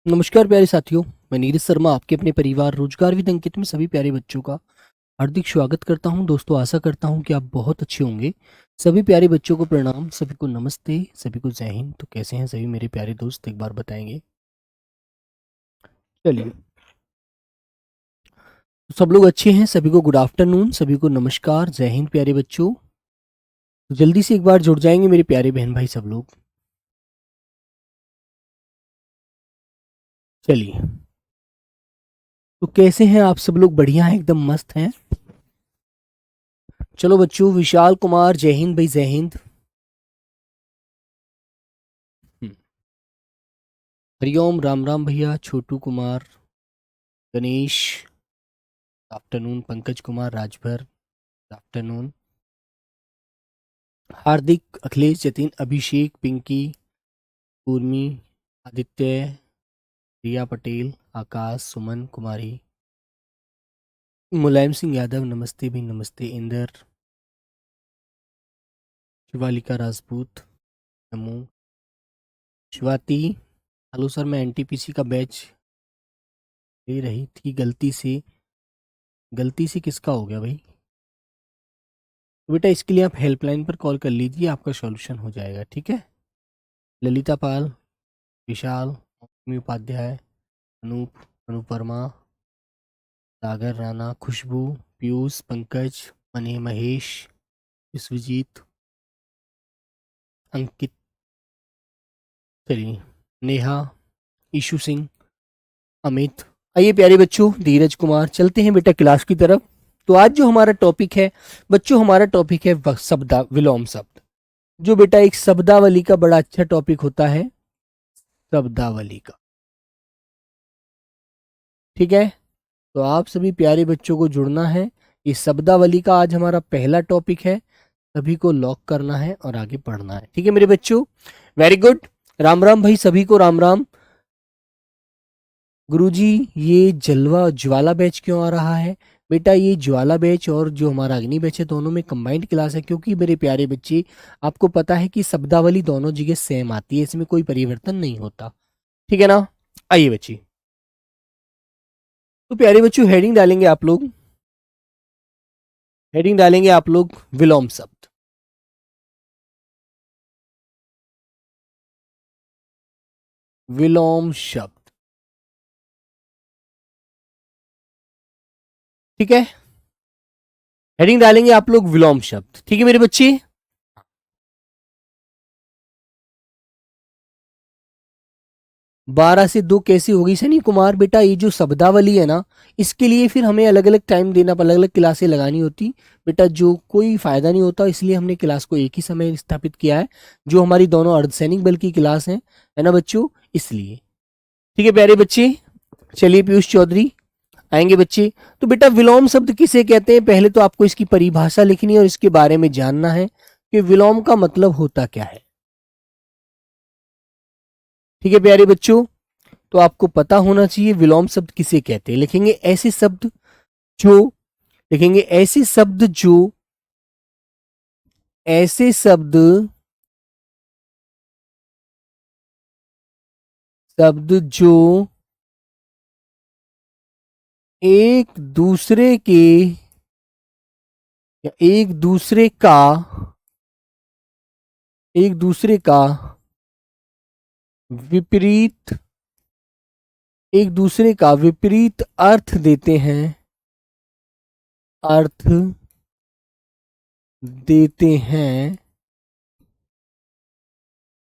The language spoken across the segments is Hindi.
नमस्कार प्यारे साथियों। मैं नीरज शर्मा आपके अपने परिवार रोजगार विद अंकित में सभी प्यारे बच्चों का हार्दिक स्वागत करता हूं। दोस्तों, आशा करता हूं कि आप बहुत अच्छे होंगे। सभी प्यारे बच्चों को प्रणाम, सभी को नमस्ते, सभी को जय हिंद। तो कैसे हैं सभी मेरे प्यारे दोस्त, एक बार बताएंगे। चलिए, तो सब लोग अच्छे हैं, सभी को गुड आफ्टरनून, सभी को नमस्कार, जय हिंद प्यारे बच्चों। तो जल्दी से एक बार जुड़ जाएंगे मेरे प्यारे बहन भाई सब लोग। चलिए, तो कैसे हैं आप सब लोग? बढ़िया हैं, एकदम मस्त हैं। चलो बच्चों, विशाल कुमार जय हिंद भाई, जय हिंद। हम्म, हरिओम, राम राम भैया। छोटू कुमार, गणेश, आफ्टरनून। पंकज कुमार, राजभर, आफ्टरनून। हार्दिक, अखिलेश, जतिन, अभिषेक, पिंकी, उर्मी, आदित्य, रिया पटेल, आकाश, सुमन कुमारी, मुलायम सिंह यादव, नमस्ते भी नमस्ते। इंदर, शिवालिका राजपूत, नमो, शिवाती। हेलो सर, मैं एनटीपीसी का बैच ले रही थी, गलती से किसका हो गया भाई? तो बेटा इसके लिए आप हेल्पलाइन पर कॉल कर लीजिए, आपका सॉल्यूशन हो जाएगा, ठीक है। ललिता पाल, विशाल, मौसमी उपाध्याय, अनूप, अनुपरमा, सागर राणा, खुशबू, पीयूष, पंकज, मनी, महेश, विश्वजीत, अंकित, चलिए, नेहा, ईशु सिंह, अमित। आइए प्यारे बच्चों, धीरज कुमार, चलते हैं बेटा क्लास की तरफ। तो आज जो हमारा टॉपिक है बच्चों, हमारा टॉपिक है विलोम शब्द। जो बेटा एक शब्दावली का बड़ा अच्छा टॉपिक होता है, शब्दावली का, ठीक है। तो आप सभी प्यारे बच्चों को जुड़ना है। इस शब्दावली का आज हमारा पहला टॉपिक है, सभी को लॉक करना है और आगे पढ़ना है, ठीक है मेरे बच्चों। वेरी गुड, राम राम भाई, सभी को राम राम। गुरुजी, ये जलवा ज्वाला बैच क्यों आ रहा है? बेटा ये ज्वाला बैच और जो हमारा अग्नि बैच है, दोनों में कंबाइंड क्लास है, क्योंकि मेरे प्यारे बच्चे आपको पता है कि शब्दावली दोनों जगह सेम आती है, इसमें कोई परिवर्तन नहीं होता, ठीक है ना। आइए बच्चे, तो प्यारे बच्चों हेडिंग डालेंगे आप लोग विलोम शब्द। विलोम शब्द, ठीक है। हेडिंग डालेंगे आप लोग विलोम शब्द, ठीक है मेरे बच्चे। 12 से 2 कैसी होगी सनी कुमार? बेटा ये जो शब्दावली है ना, इसके लिए फिर हमें अलग अलग टाइम देना, अलग अलग क्लासें लगानी होती बेटा, जो कोई फायदा नहीं होता। इसलिए हमने क्लास को एक ही समय स्थापित किया है, जो हमारी दोनों अर्धसैनिक बल की क्लास है ना बच्चों, इसलिए, ठीक है प्यारे बच्चे। चलिए पीयूष चौधरी आएंगे बच्चे। तो बेटा विलोम शब्द किसे कहते हैं? पहले तो आपको इसकी परिभाषा लिखनी है और इसके बारे में जानना है कि विलोम का मतलब होता क्या है, ठीक है प्यारे बच्चों। तो आपको पता होना चाहिए विलोम शब्द किसे कहते हैं। जो लिखेंगे ऐसे शब्द जो एक दूसरे के या एक दूसरे का विपरीत अर्थ अर्थ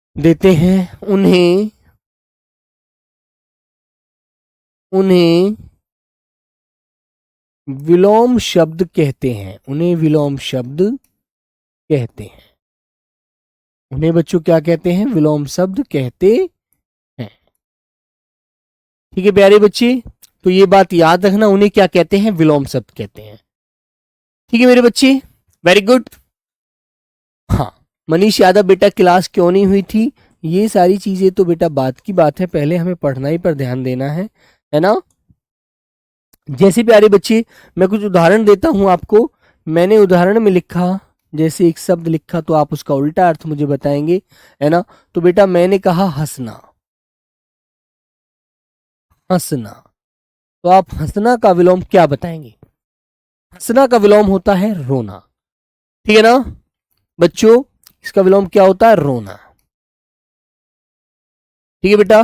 देते हैं उन्हें विलोम शब्द कहते हैं। उन्हें बच्चों क्या कहते हैं? विलोम शब्द कहते हैं, ठीक है प्यारे बच्चे। तो ये बात याद रखना, उन्हें क्या कहते हैं? विलोम शब्द कहते हैं, ठीक है मेरे बच्चे। Very good. हाँ, मनीष यादव बेटा क्लास क्यों नहीं हुई थी? ये सारी चीजें तो बेटा बात की बात है, पहले हमें पढ़ाई पर ध्यान देना है ना। जैसे प्यारे बच्चे, मैं कुछ उदाहरण देता हूं आपको। मैंने उदाहरण में लिखा, जैसे एक शब्द लिखा तो आप उसका उल्टा अर्थ मुझे बताएंगे, है ना। तो बेटा मैंने कहा हंसना, हंसना। तो आप हंसना का विलोम क्या बताएंगे? हंसना का विलोम होता है रोना। ठीक है ना बच्चों, इसका विलोम क्या होता है? रोना। ठीक है बेटा।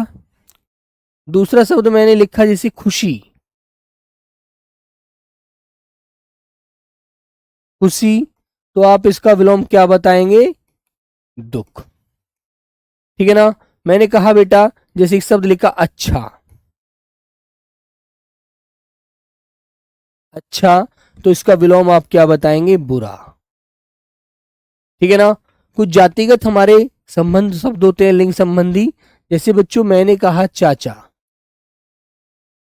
दूसरा शब्द मैंने लिखा जैसे खुशी। खुशी, तो आप इसका विलोम क्या बताएंगे? दुख। ठीक है ना। मैंने कहा बेटा जैसे एक शब्द लिखा अच्छा। अच्छा, तो इसका विलोम आप क्या बताएंगे? बुरा। ठीक है ना। कुछ जातिगत हमारे संबंध शब्द होते हैं लिंग संबंधी। जैसे बच्चों मैंने कहा चाचा,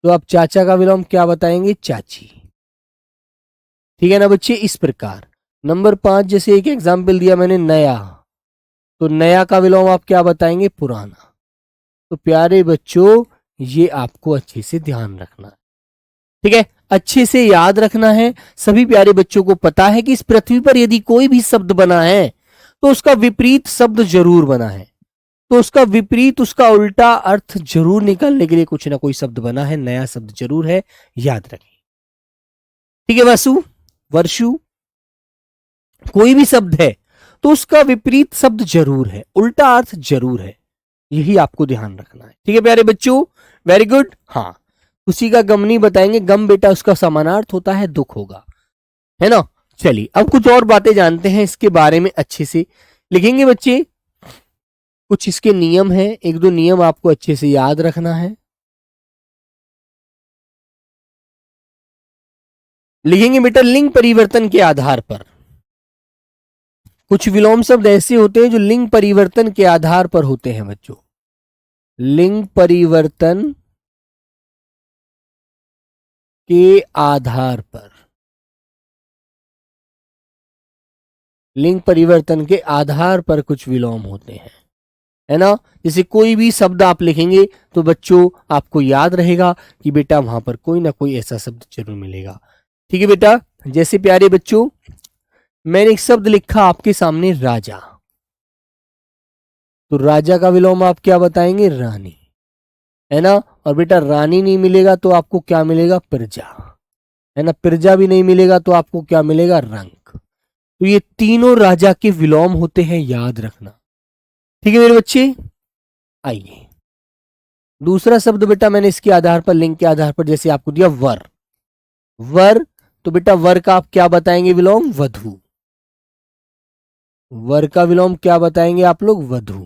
तो आप चाचा का विलोम क्या बताएंगे? चाची। ठीक है ना बच्चे। इस प्रकार नंबर 5 जैसे एक एग्जाम्पल दिया मैंने नया, तो नया का विलोम आप क्या बताएंगे? पुराना। तो प्यारे बच्चों ये आपको अच्छे से ध्यान रखना है। ठीक है, अच्छे से याद रखना है। सभी प्यारे बच्चों को पता है कि इस पृथ्वी पर यदि कोई भी शब्द बना है तो उसका विपरीत शब्द जरूर बना है। तो उसका विपरीत, उसका उल्टा अर्थ जरूर निकालने के लिए कुछ ना कोई शब्द बना है, नया शब्द जरूर है, याद रखें। ठीक है वासु, वर्षु, कोई भी शब्द है तो उसका विपरीत शब्द जरूर है, उल्टा अर्थ जरूर है, यही आपको ध्यान रखना है। ठीक है प्यारे बच्चों, वेरी गुड। हाँ, खुशी का गम नहीं बताएंगे, गम बेटा उसका समानार्थ होता है दुख होगा, है ना। चलिए अब कुछ और बातें जानते हैं इसके बारे में, अच्छे से लिखेंगे बच्चे। कुछ इसके नियम हैं, एक दो नियम आपको अच्छे से याद रखना है। लिखेंगे बेटा लिंग परिवर्तन के आधार पर। कुछ विलोम शब्द ऐसे होते हैं जो लिंग परिवर्तन के आधार पर होते हैं बच्चों। लिंग परिवर्तन के आधार पर, लिंग परिवर्तन के आधार पर कुछ विलोम होते हैं, है ना। जैसे कोई भी शब्द आप लिखेंगे तो बच्चों आपको याद रहेगा कि बेटा वहां पर कोई ना कोई ऐसा शब्द जरूर मिलेगा। ठीक है बेटा। जैसे प्यारे बच्चों मैंने एक शब्द लिखा आपके सामने राजा, तो राजा का विलोम आप क्या बताएंगे? रानी, है ना। और बेटा रानी नहीं मिलेगा तो आपको क्या मिलेगा? प्रजा, है ना। प्रजा भी नहीं मिलेगा तो आपको क्या मिलेगा? रंक। तो ये तीनों राजा के विलोम होते हैं, याद रखना। ठीक है मेरे बच्चे। आइए दूसरा शब्द बेटा मैंने इसके आधार पर, लिंग के आधार पर जैसे आपको दिया वर। वर, तो बेटा वर का आप क्या बताएंगे विलोम? वधु। वर का विलोम क्या बताएंगे आप लोग? वधु।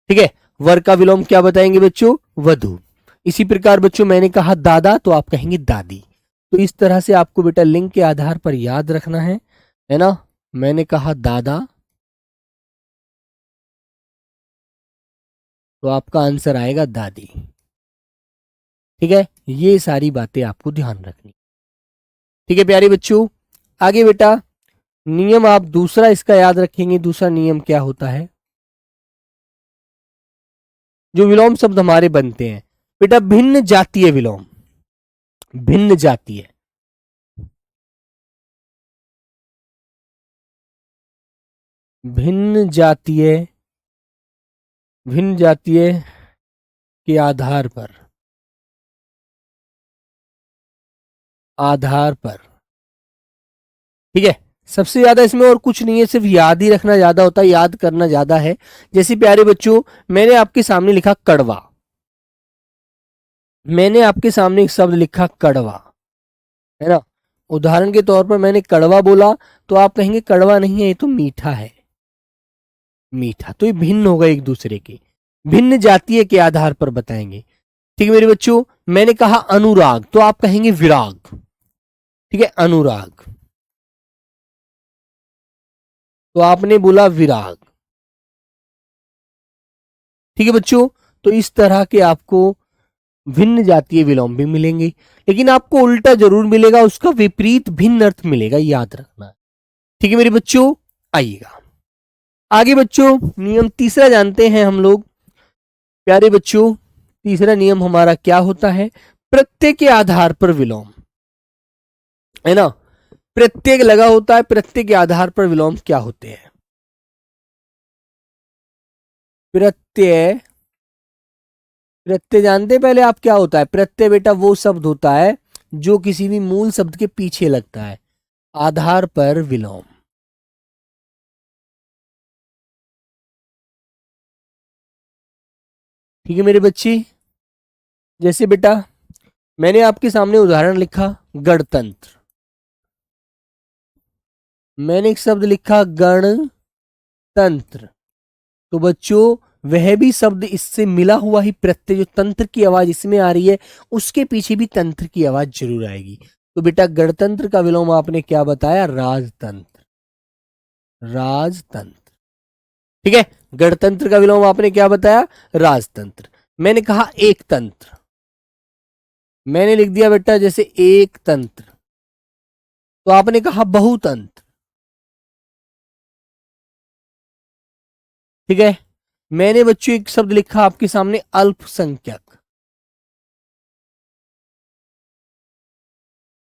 ठीक है, वर का विलोम क्या बताएंगे बच्चों? वधु। इसी प्रकार बच्चों मैंने कहा दादा, तो आप कहेंगे दादी। तो इस तरह से आपको बेटा लिंग के आधार पर याद रखना है ना। मैंने कहा दादा, तो आपका आंसर आएगा दादी। ठीक है, ये सारी बातें आपको ध्यान रखनी। ठीक है प्यारे बच्चों, आगे बेटा नियम आप दूसरा इसका याद रखेंगे। दूसरा नियम क्या होता है? जो विलोम शब्द हमारे बनते हैं बेटा, भिन्न जातीय विलोम। भिन्न जातीय, भिन्न जातीय, भिन्न जातीय के आधार पर, आधार पर। ठीक है, सबसे ज्यादा इसमें और कुछ नहीं है, सिर्फ याद ही रखना ज्यादा होता है, याद करना ज्यादा है। जैसे प्यारे बच्चों मैंने आपके सामने लिखा कड़वा, मैंने आपके सामने एक शब्द लिखा कड़वा, है ना। उदाहरण के तौर पर मैंने कड़वा बोला तो आप कहेंगे कड़वा नहीं है, ये तो मीठा है, मीठा। तो ये भिन्न होगा एक दूसरे के, भिन्न जातीय के आधार पर बताएंगे। ठीक है मेरे बच्चों, मैंने कहा अनुराग, तो आप कहेंगे विराग। ठीक है, अनुराग, तो आपने बोला विराग। ठीक है बच्चों, तो इस तरह के आपको भिन्न जातीय विलोम भी मिलेंगे, लेकिन आपको उल्टा जरूर मिलेगा, उसका विपरीत भिन्न अर्थ मिलेगा, याद रखना। ठीक है मेरे बच्चों, आइएगा आगे बच्चों। नियम तीसरा जानते हैं हम लोग। प्यारे बच्चों तीसरा नियम हमारा क्या होता है? प्रत्यय के आधार पर विलोम, है ना। प्रत्यय लगा होता है, प्रत्यय के आधार पर विलोम क्या होते हैं? प्रत्यय प्रत्यय जानते हैं पहले आप क्या होता है? प्रत्यय बेटा वो शब्द होता है जो किसी भी मूल शब्द के पीछे लगता है। आधार पर विलोम। ठीक है मेरे बच्चे, जैसे बेटा मैंने आपके सामने उदाहरण लिखा गणतंत्र, मैंने एक शब्द लिखा गणतंत्र, तो बच्चों वह भी शब्द इससे मिला हुआ ही प्रत्यय, जो तंत्र की आवाज इसमें आ रही है उसके पीछे भी तंत्र की आवाज जरूर आएगी। तो बेटा गणतंत्र का विलोम आपने क्या बताया? राजतंत्र। राजतंत्र। ठीक है, गणतंत्र का विलोम आपने क्या बताया? राजतंत्र। मैंने कहा एक तंत्र, मैंने लिख दिया बेटा जैसे एक तंत्र, तो आपने कहा बहुतंत्र। ठीक है, मैंने बच्चों एक शब्द लिखा आपके सामने अल्पसंख्यक।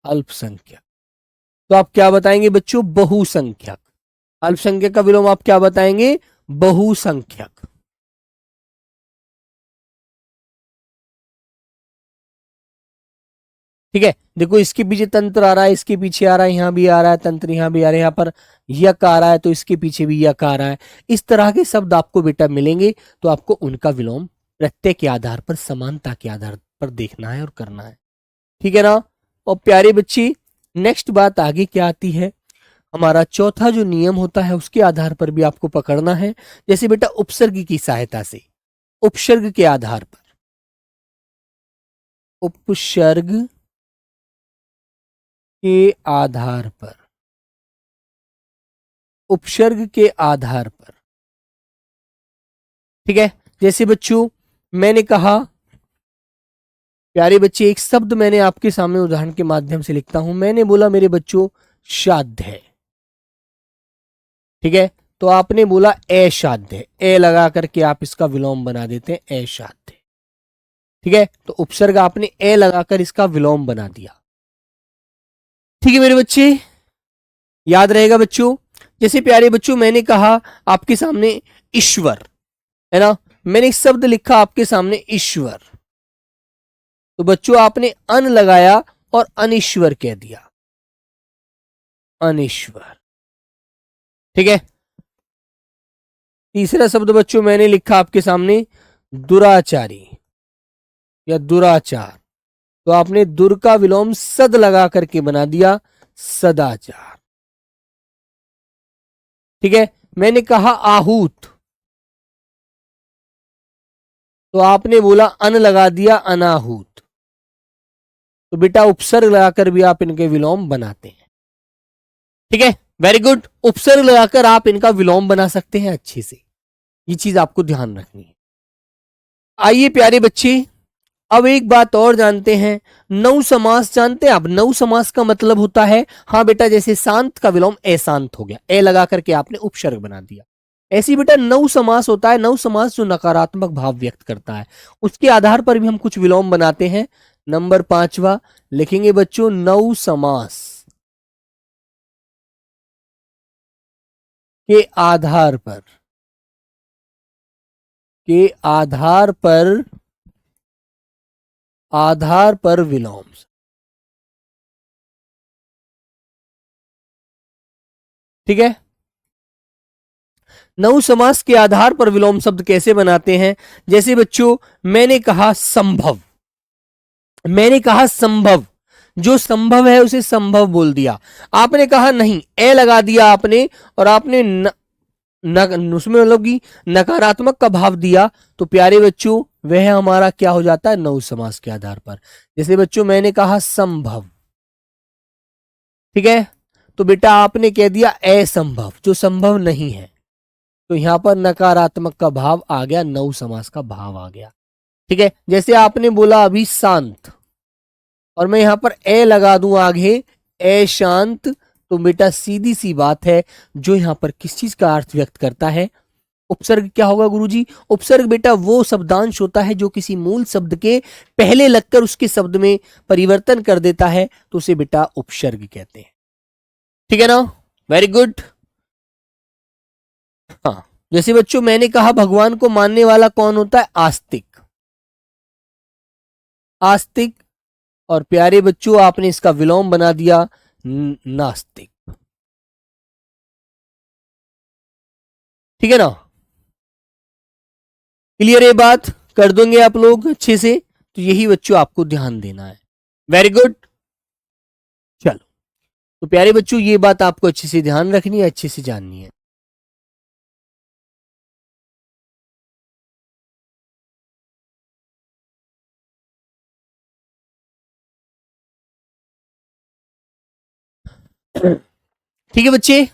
अल्पसंख्यक, तो आप क्या बताएंगे बच्चों? बहुसंख्यक। अल्पसंख्यक का विलोम आप क्या बताएंगे? बहुसंख्यक। ठीक है, देखो इसके पीछे तंत्र आ रहा है, इसके पीछे आ रहा है, यहां भी आ रहा है तंत्र, यहां भी आ रहा है, यहां पर यक आ रहा है तो इसके पीछे भी यक आ रहा है। इस तरह के शब्द आपको बेटा मिलेंगे, तो आपको उनका विलोम प्रत्यय के आधार पर, समानता के आधार पर देखना है और करना है। ठीक है ना? और प्यारे बच्चे नेक्स्ट बात आगे क्या आती है, हमारा चौथा जो नियम होता है उसके आधार पर भी आपको पकड़ना है। जैसे बेटा उपसर्ग की सहायता से, उपसर्ग के आधार पर, उपसर्ग के आधार पर, उपसर्ग के आधार पर। ठीक है, जैसे बच्चों मैंने कहा, प्यारे बच्चे एक शब्द मैंने आपके सामने उदाहरण के माध्यम से लिखता हूं। मैंने बोला मेरे बच्चों श्राद्ध है। ठीक है, तो आपने बोला अश्राद्ध है, ए लगा करके आप इसका विलोम बना देते हैं अश्राद्ध है। ठीक है, तो उपसर्ग आपने ए लगाकर इसका विलोम बना दिया। ठीक है मेरे बच्चे, याद रहेगा बच्चों। जैसे प्यारे बच्चों मैंने कहा आपके सामने ईश्वर, है ना, मैंने एक शब्द लिखा आपके सामने ईश्वर, तो बच्चों आपने अन लगाया और अनीश्वर कह दिया, अनीश्वर। ठीक है, तीसरा शब्द बच्चों मैंने लिखा आपके सामने दुराचारी या दुराचार, तो आपने दुर का विलोम सद लगा करके बना दिया सदाचार। ठीक है, मैंने कहा आहूत, तो आपने बोला अन लगा दिया अनाहूत, तो बेटा उपसर्ग लगाकर भी आप इनके विलोम बनाते हैं। ठीक है, वेरी गुड, उपसर्ग लगाकर आप इनका विलोम बना सकते हैं अच्छे से, ये चीज आपको ध्यान रखनी है। आइए प्यारे बच्चे अब एक बात और जानते हैं, नौ समास जानते हैं आप? नौ समास का मतलब होता है, हाँ बेटा जैसे शांत का विलोम अशांत हो गया, ए लगा करके आपने उपसर्ग बना दिया, ऐसी बेटा नौ समास होता है। नौ समास जो नकारात्मक भाव व्यक्त करता है, उसके आधार पर भी हम कुछ विलोम बनाते हैं। नंबर 5वां लिखेंगे बच्चों नौ समास के आधार पर, के आधार पर, आधार पर विलोम। ठीक है, नौ समास के आधार पर विलोम शब्द कैसे बनाते हैं? जैसे बच्चों मैंने कहा संभव, मैंने कहा संभव, जो संभव है उसे संभव बोल दिया। आपने कहा नहीं, ए लगा दिया आपने, और आपने उसमें मतलब कि नकारात्मक का भाव दिया, तो प्यारे बच्चों वह हमारा क्या हो जाता है? नौ समास के आधार पर। जैसे बच्चों मैंने कहा संभव, ठीक है, तो बेटा आपने कह दिया असंभव, जो संभव नहीं है, तो यहां पर नकारात्मक का भाव आ गया, नौ समास का भाव आ गया। ठीक है, जैसे आपने बोला अभी शांत, और मैं यहां पर ए लगा दूं आगे, ए शांत, तो बेटा सीधी सी बात है, जो यहां पर किस चीज का अर्थ व्यक्त करता है? उपसर्ग क्या होगा गुरुजी? उपसर्ग बेटा वो शब्दांश होता है जो किसी मूल शब्द के पहले लगकर उसके शब्द में परिवर्तन कर देता है, तो उसे बेटा उपसर्ग कहते हैं। ठीक है ना, वेरी गुड। हाँ, जैसे बच्चों मैंने कहा भगवान को मानने वाला कौन होता है? आस्तिक। आस्तिक, और प्यारे बच्चों आपने इसका विलोम बना दिया नास्तिक। ठीक है ना, क्लियर है बात, कर दोगे आप लोग अच्छे से, तो यही बच्चों आपको ध्यान देना है। वेरी गुड, चलो तो प्यारे बच्चों ये बात आपको अच्छे से ध्यान रखनी है, अच्छे से जाननी है। ठीक है बच्चे,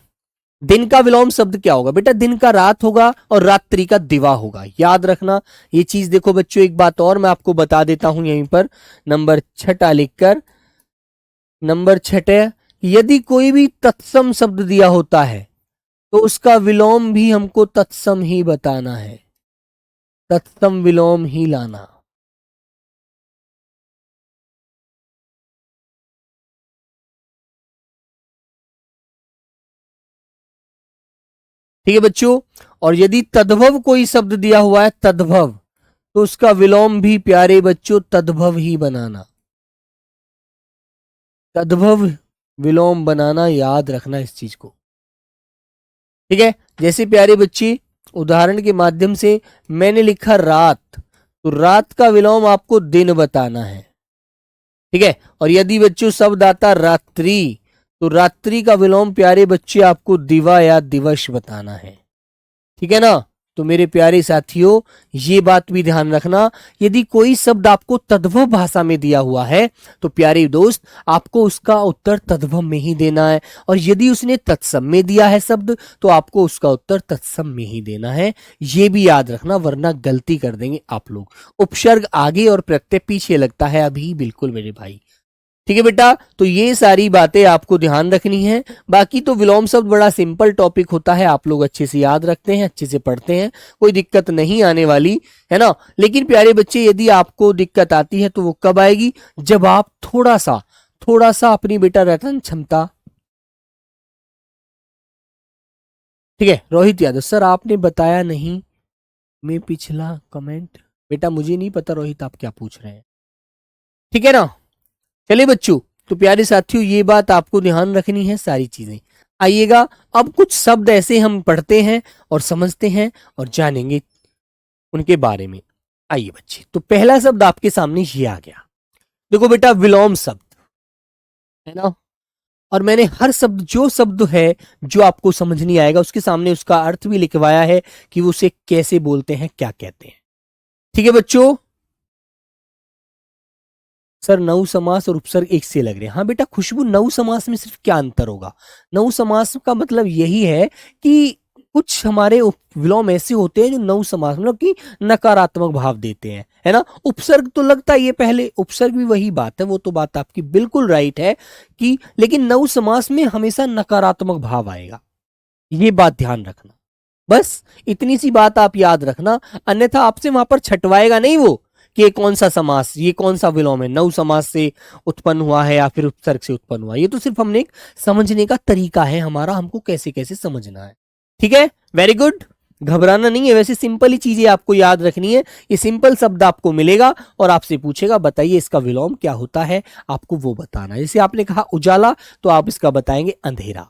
दिन का विलोम शब्द क्या होगा बेटा? दिन का रात होगा और रात्रि का दिवा होगा, याद रखना ये चीज। देखो बच्चों एक बात और मैं आपको बता देता हूं यहीं पर, नंबर 6 लिखकर, नंबर 6, यदि कोई भी तत्सम शब्द दिया होता है तो उसका विलोम भी हमको तत्सम ही बताना है, तत्सम विलोम ही लाना। ठीक है बच्चों, और यदि तद्भव कोई शब्द दिया हुआ है तद्भव, तो उसका विलोम भी प्यारे बच्चों तद्भव ही बनाना, तद्भव विलोम बनाना, याद रखना इस चीज को। ठीक है, जैसे प्यारे बच्चे उदाहरण के माध्यम से मैंने लिखा रात, तो रात का विलोम आपको दिन बताना है। ठीक है, और यदि बच्चों शब्द आता रात्रि, तो रात्रि का विलोम प्यारे बच्चे आपको दिवा या दिवस बताना है। ठीक है ना, तो मेरे प्यारे साथियों ये बात भी ध्यान रखना, यदि कोई शब्द आपको तद्भव भाषा में दिया हुआ है तो प्यारे दोस्त आपको उसका उत्तर तद्भव में ही देना है, और यदि उसने तत्सम में दिया है शब्द तो आपको उसका उत्तर तत्सम में ही देना है। ये भी याद रखना, वरना गलती कर देंगे आप लोग। उपसर्ग आगे और प्रत्यय पीछे लगता है अभी, बिल्कुल मेरे भाई। ठीक है बेटा, तो ये सारी बातें आपको ध्यान रखनी है। बाकी तो विलोम शब्द बड़ा सिंपल टॉपिक होता है, आप लोग अच्छे से याद रखते हैं, अच्छे से पढ़ते हैं, कोई दिक्कत नहीं आने वाली है ना। लेकिन प्यारे बच्चे यदि आपको दिक्कत आती है तो वो कब आएगी? जब आप थोड़ा सा अपनी बेटा रटन क्षमता। ठीक है, रोहित यादव सर आपने बताया नहीं, मैं पिछला कमेंट, बेटा मुझे नहीं पता रोहित आप क्या पूछ रहे हैं। ठीक है ना, चलिए बच्चों, तो प्यारे साथियों ये बात आपको ध्यान रखनी है सारी चीजें। आइएगा, अब कुछ शब्द ऐसे हम पढ़ते हैं और समझते हैं और जानेंगे उनके बारे में। आइए बच्चे, तो पहला शब्द आपके सामने ये आ गया, देखो बेटा विलोम शब्द है ना, और मैंने हर शब्द जो शब्द है जो आपको समझ नहीं आएगा उसके सामने उसका अर्थ भी लिखवाया है कि वो उसे कैसे बोलते हैं, क्या कहते हैं। ठीक है बच्चों, सर नऊ समास और उपसर्ग एक से लग रहे हैं। हाँ बेटा खुशबू, नऊ समास में सिर्फ क्या अंतर होगा? नऊ समास का मतलब यही है कि कुछ हमारे विलोम ऐसे होते हैं जो नऊ समास मतलब कि नकारात्मक भाव देते हैं, है ना। उपसर्ग तो लगता है ये पहले, उपसर्ग भी वही बात है, वो तो बात आपकी बिल्कुल राइट है कि, लेकिन नऊ समास में हमेशा नकारात्मक भाव आएगा, ये बात ध्यान रखना। बस इतनी सी बात आप याद रखना, अन्यथा आपसे वहां पर छटवाएगा नहीं वो कि ये कौन सा समास, ये कौन सा विलोम है, नव समास से उत्पन्न हुआ है या फिर उपसर्ग से उत्पन्न हुआ है। ये तो सिर्फ हमने एक समझने का तरीका है हमारा, हमको कैसे कैसे समझना है। ठीक है, वेरी गुड, घबराना नहीं है। वैसे सिंपल ही चीजें आपको याद रखनी है, ये सिंपल शब्द आपको मिलेगा और आपसे पूछेगा बताइए इसका विलोम क्या होता है, आपको वो बताना है। जैसे आपने कहा उजाला, तो आप इसका बताएंगे अंधेरा।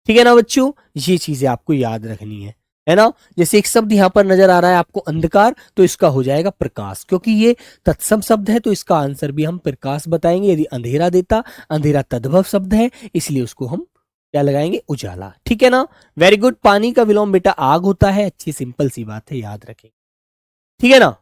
ठीक है ना बच्चों, ये चीजें आपको याद रखनी है ना। जैसे एक शब्द यहां पर नजर आ रहा है आपको अंधकार, तो इसका हो जाएगा प्रकाश, क्योंकि ये तत्सम शब्द है तो इसका आंसर भी हम प्रकाश बताएंगे। यदि अंधेरा देता, अंधेरा तद्भव शब्द है इसलिए उसको हम क्या लगाएंगे? उजाला। ठीक है ना, वेरी गुड। पानी का विलोम बेटा आग होता है, अच्छी सिंपल सी बात है, याद रखें। ठीक है ना।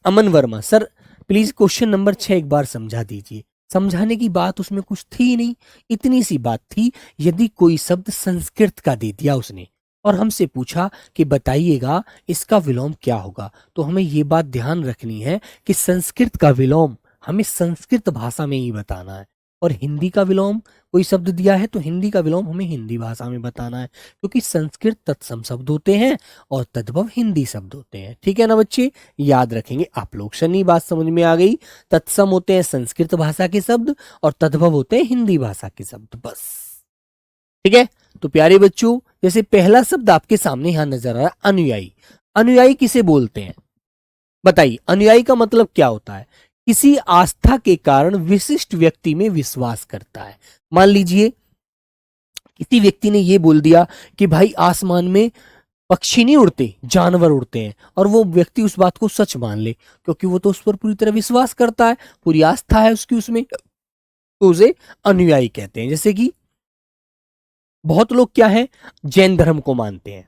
Aman Verma sir please question number 6 एक बार समझा दीजिए। समझाने की बात उसमें कुछ थी नहीं, इतनी सी बात थी, यदि कोई शब्द संस्कृत का दे दिया उसने और हमसे पूछा कि बताइएगा इसका विलोम क्या होगा, तो हमें ये बात ध्यान रखनी है कि संस्कृत का विलोम हमें संस्कृत भाषा में ही बताना है, और हिंदी का विलोम कोई शब्द दिया है तो हिंदी का विलोम हमें हिंदी भाषा में बताना है, क्योंकि संस्कृत तत्सम शब्द होते हैं और तद्भव हिंदी शब्द होते हैं। ठीक है ना बच्चे, याद रखेंगे आप लोग। शनि बात समझ में आ गई, तत्सम होते हैं संस्कृत भाषा के शब्द और तद्भव होते हैं हिंदी भाषा के शब्द, बस। ठीक है, तो प्यारे बच्चों जैसे पहला शब्द आपके सामने यहां नजर आ रहा है अनुयायी। अनुयायी किसे बोलते हैं बताइए? अनुयायी का मतलब क्या होता है? किसी आस्था के कारण विशिष्ट व्यक्ति में विश्वास करता है। मान लीजिए किसी व्यक्ति ने ये बोल दिया कि भाई आसमान में पक्षी नहीं उड़ते, जानवर उड़ते हैं, और वो व्यक्ति उस बात को सच मान ले क्योंकि वो तो उस पर पूरी तरह विश्वास करता है, पूरी आस्था है उसकी उसमें, तो उसे अनुयायी कहते हैं। जैसे कि बहुत लोग क्या है, जैन धर्म को मानते हैं,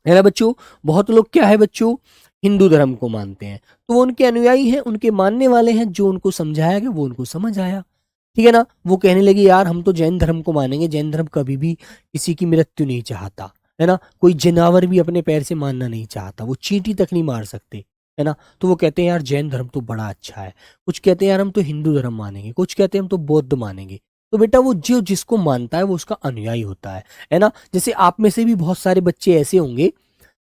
है ना बच्चों। बहुत लोग क्या है बच्चों, हिंदू धर्म को मानते हैं, तो वो उनके अनुयायी हैं, उनके मानने वाले हैं। जो उनको समझाया गया वो उनको समझ आया, ठीक है ना। वो कहने लगे यार हम तो जैन धर्म को मानेंगे, जैन धर्म कभी भी किसी की मृत्यु नहीं चाहता, है ना। कोई जानवर भी अपने पैर से मारना नहीं चाहता, वो चींटी तक नहीं मार सकते, है ना। तो वो कहते हैं यार जैन धर्म तो बड़ा अच्छा है। कुछ कहते हैं यार हम तो हिंदू धर्म मानेंगे, कुछ कहते हैं हम तो बौद्ध मानेंगे। तो बेटा वो जो जिसको मानता है वो उसका अनुयायी होता है ना। जैसे आप में से भी बहुत सारे बच्चे ऐसे होंगे,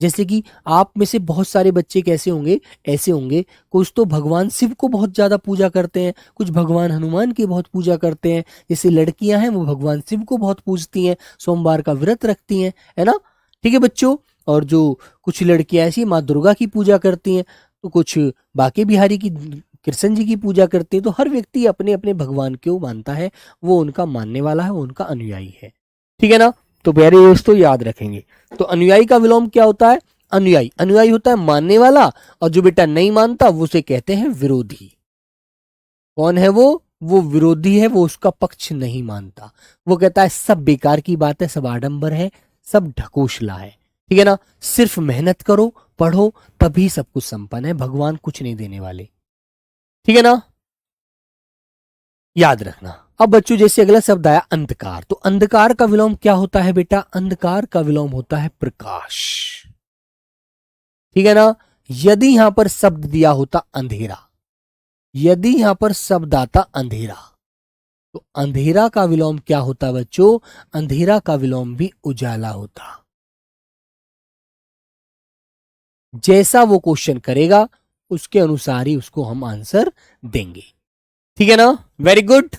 जैसे कि आप में से बहुत सारे बच्चे कैसे होंगे, ऐसे होंगे, कुछ तो भगवान शिव को बहुत ज्यादा पूजा करते हैं, कुछ भगवान हनुमान की बहुत पूजा करते हैं। जैसे लड़कियां हैं वो भगवान शिव को बहुत पूजती हैं, सोमवार का व्रत रखती हैं, है ना। ठीक है बच्चों। और जो कुछ लड़कियां ऐसी माँ दुर्गा की पूजा करती हैं, तो कुछ बाके बिहारी की, कृष्ण जी की पूजा करती हैं। तो हर व्यक्ति अपने अपने भगवान को मानता है, वो उनका मानने वाला है, वो उनका अनुयायी है, ठीक है ना। तो प्यारे दोस्तों याद रखेंगे। तो अनुयायी का विलोम क्या होता है, अनुयायी, अनुयायी होता है मानने वाला, और जो बेटा नहीं मानता वो उसे कहते हैं विरोधी। कौन है वो विरोधी है, वो उसका पक्ष नहीं मानता। वो कहता है सब बेकार की बात है, सब आडंबर है, सब ढकोसला है, ठीक है ना। सिर्फ मेहनत करो, पढ़ो, तभी सब कुछ संपन्न है, भगवान कुछ नहीं देने वाले, ठीक है ना। याद रखना। अब बच्चों जैसे अगला शब्द आया अंधकार, तो अंधकार का विलोम क्या होता है बेटा, अंधकार का विलोम होता है प्रकाश, ठीक है ना। यदि यहां पर शब्द दिया होता अंधेरा, यदि यहां पर शब्द आता अंधेरा, तो अंधेरा का विलोम क्या होता बच्चों, अंधेरा का विलोम भी उजाला होता। जैसा वो क्वेश्चन करेगा उसके अनुसार ही उसको हम आंसर देंगे, ठीक है ना। Very good.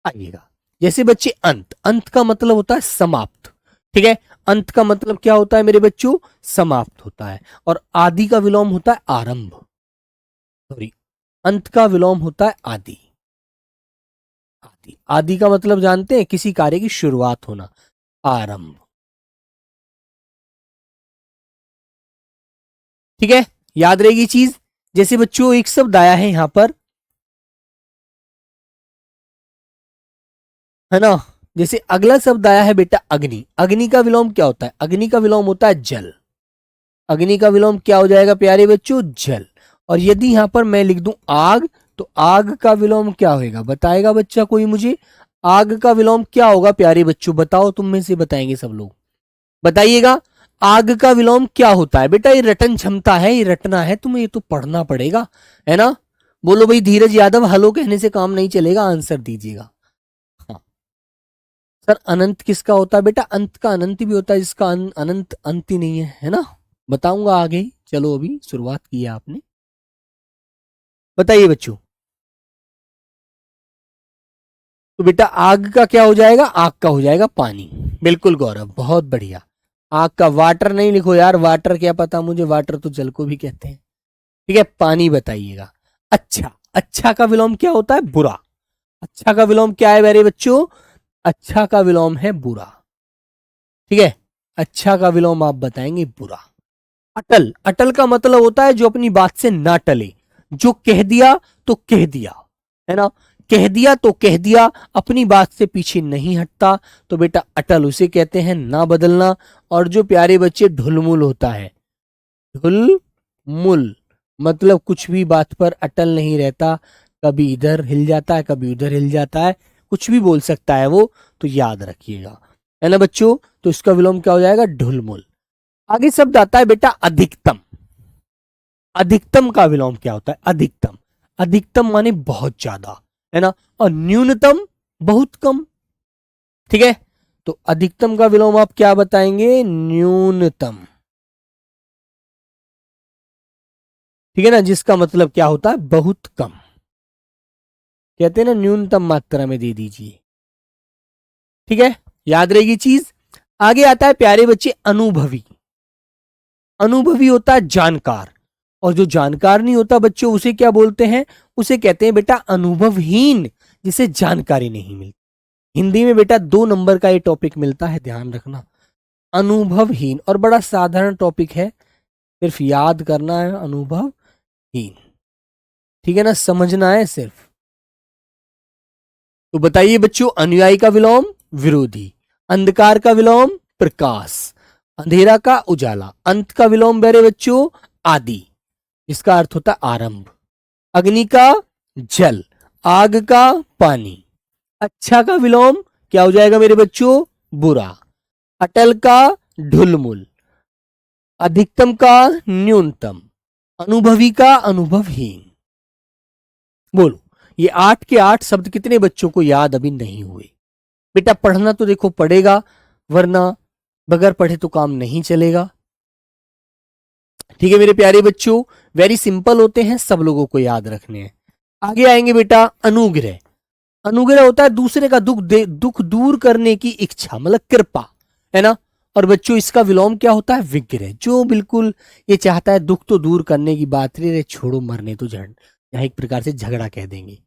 आइएगा, जैसे बच्चे अंत, अंत का मतलब होता है समाप्त, ठीक है। अंत का मतलब क्या होता है मेरे बच्चों, समाप्त होता है। और आदि का विलोम होता है आरंभ, सॉरी, अंत का विलोम होता है आदि। आदि, आदि का मतलब जानते हैं, किसी कार्य की शुरुआत होना, आरंभ, ठीक है। याद रहेगी चीज। जैसे बच्चों एक शब्द आया है यहां पर, है ना। जैसे अगला शब्द आया है बेटा अग्नि, अग्नि का विलोम क्या होता है, अग्नि का विलोम होता है जल। अग्नि का विलोम क्या हो जाएगा प्यारे बच्चों, जल। और यदि यहां पर मैं लिख दूं आग, तो आग का विलोम क्या होगा, बताएगा बच्चा कोई मुझे, आग का विलोम क्या होगा प्यारे बच्चों, बताओ, तुम में से बताएंगे सब लोग, बताइएगा। आग का विलोम क्या होता है बेटा, ये रटन क्षमता है, ये रटना है तुम्हें, ये तो पढ़ना पड़ेगा, है ना। बोलो भाई धीरज यादव, हेलो कहने से काम नहीं चलेगा, आंसर दीजिएगा। हाँ सर, अनंत किसका होता है बेटा, अंत का अनंत भी होता है, जिसका अनंत अंत ही नहीं है ना। बताऊंगा आगे ही, चलो अभी शुरुआत की है आपने। बताइए बच्चों। तो बेटा आग का क्या हो जाएगा, आग का हो जाएगा पानी। बिल्कुल गौरव, बहुत बढ़िया। आग का वाटर नहीं लिखो यार, वाटर क्या पता मुझे, वाटर तो जल को भी कहते हैं, ठीक है। पानी बताइएगा। अच्छा, अच्छा का विलोम क्या होता है, बुरा। अच्छा का विलोम क्या है मेरे बच्चों, अच्छा का विलोम है बुरा, ठीक है। अच्छा का विलोम आप बताएंगे बुरा। अटल, अटल का मतलब होता है जो अपनी बात से ना टले, जो कह दिया तो कह दिया, है ना। कह दिया तो कह दिया, अपनी बात से पीछे नहीं हटता, तो बेटा अटल उसे कहते हैं, ना बदलना। और जो प्यारे बच्चे ढुलमुल होता है, ढुलमुल मतलब कुछ भी बात पर अटल नहीं रहता, कभी इधर हिल जाता है, कभी उधर हिल जाता है, कुछ भी बोल सकता है वो, तो याद रखिएगा, है ना बच्चों। तो इसका विलोम क्या हो जाएगा, ढुलमुल। आगे शब्द आता है बेटा अधिकतम, अधिकतम का विलोम क्या होता है, अधिकतम, अधिकतम माने बहुत ज्यादा, है ना। और न्यूनतम बहुत कम, ठीक है। तो अधिकतम का विलोम आप क्या बताएंगे, न्यूनतम, ठीक है ना, जिसका मतलब क्या होता है, बहुत कम, कहते हैं ना न्यूनतम मात्रा में दे दीजिए, ठीक है। याद रहेगी चीज। आगे आता है प्यारे बच्चे अनुभवी, अनुभवी होता है जानकार, और जो जानकार नहीं होता बच्चों उसे क्या बोलते हैं? उसे कहते हैं बेटा अनुभवहीन, जिसे जानकारी नहीं मिलती। हिंदी में बेटा 2 नंबर का ये टॉपिक मिलता है, ध्यान रखना, अनुभवहीन। और बड़ा साधारण टॉपिक है, सिर्फ याद करना है, अनुभवहीन। ठीक है ना, समझना है सिर्फ। तो बताइए बच्चों, अनुयायी का विलोम विरोधी, अंधकार का विलोम प्रकाश, अंधेरा का उजाला, अंत का विलोम मेरे बच्चों आदि, इसका अर्थ होता है आरंभ, अग्नि का जल, आग का पानी, अच्छा का विलोम क्या हो जाएगा मेरे बच्चों? बुरा, अटल का ढुलमुल, अधिकतम का न्यूनतम, अनुभवी का अनुभवहीन। बोलो, ये 8 के 8 शब्द कितने बच्चों को याद अभी नहीं हुए? बेटा पढ़ना तो देखो पड़ेगा, वरना बगैर पढ़े तो काम नहीं चलेगा। ठीक है मेरे प्यारे बच्चों, वेरी सिंपल होते हैं, सब लोगों को याद रखने हैं। आगे आएंगे बेटा अनुग्रह। अनुग्रह होता है दूसरे का दुख दूर करने की इच्छा, मतलब कृपा, है ना। और बच्चों इसका विलोम क्या होता है? विग्रह, जो बिल्कुल ये चाहता है दुख तो दूर करने की बात, रे छोड़ो मरने तो झड़, या एक प्रकार से झगड़ा कह देंगे,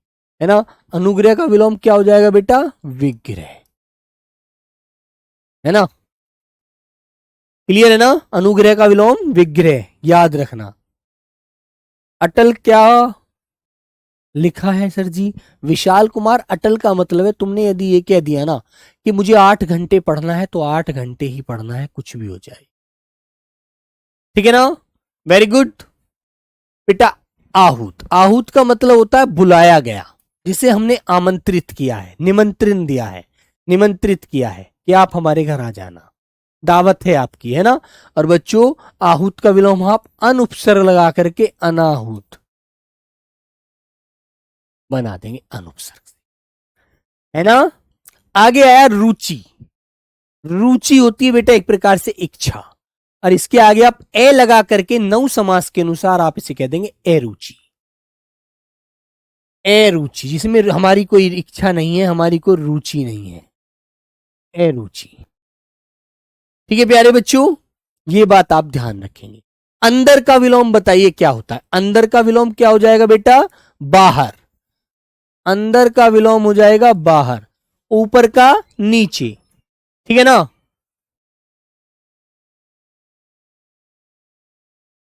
है ना। अनुग्रह का विलोम क्या हो जाएगा बेटा? विग्रह, है ना। क्लियर है ना? अनुग्रह का विलोम विग्रह, याद रखना। अटल क्या लिखा है सर जी? विशाल कुमार, अटल का मतलब है, तुमने यदि ये कह दिया ना कि मुझे 8 घंटे पढ़ना है तो 8 घंटे ही पढ़ना है, कुछ भी हो जाए। ठीक है ना, वेरी गुड बेटा। आहूत, आहूत का मतलब होता है बुलाया गया, जिसे हमने आमंत्रित किया है, निमंत्रण दिया है, निमंत्रित किया है कि आप हमारे घर आ जाना, दावत है आपकी, है ना। और बच्चों आहूत का विलोम आप अनुपसर्ग लगा करके अनाहूत बना देंगे, अनुपसर्ग से, है ना। आगे आया रुचि। रुचि होती है बेटा एक प्रकार से इच्छा, और इसके आगे आप ए लगा करके नौ समास के अनुसार आप इसे कह देंगे अरुचि। अरुचि, जिसमें हमारी कोई इच्छा नहीं है, हमारी कोई रुचि नहीं है, अरुचि। ठीक है प्यारे बच्चों, ये बात आप ध्यान रखेंगे। अंदर का विलोम बताइए क्या होता है? अंदर का विलोम क्या हो जाएगा बेटा? बाहर, अंदर का विलोम हो जाएगा बाहर, ऊपर का नीचे। ठीक है ना,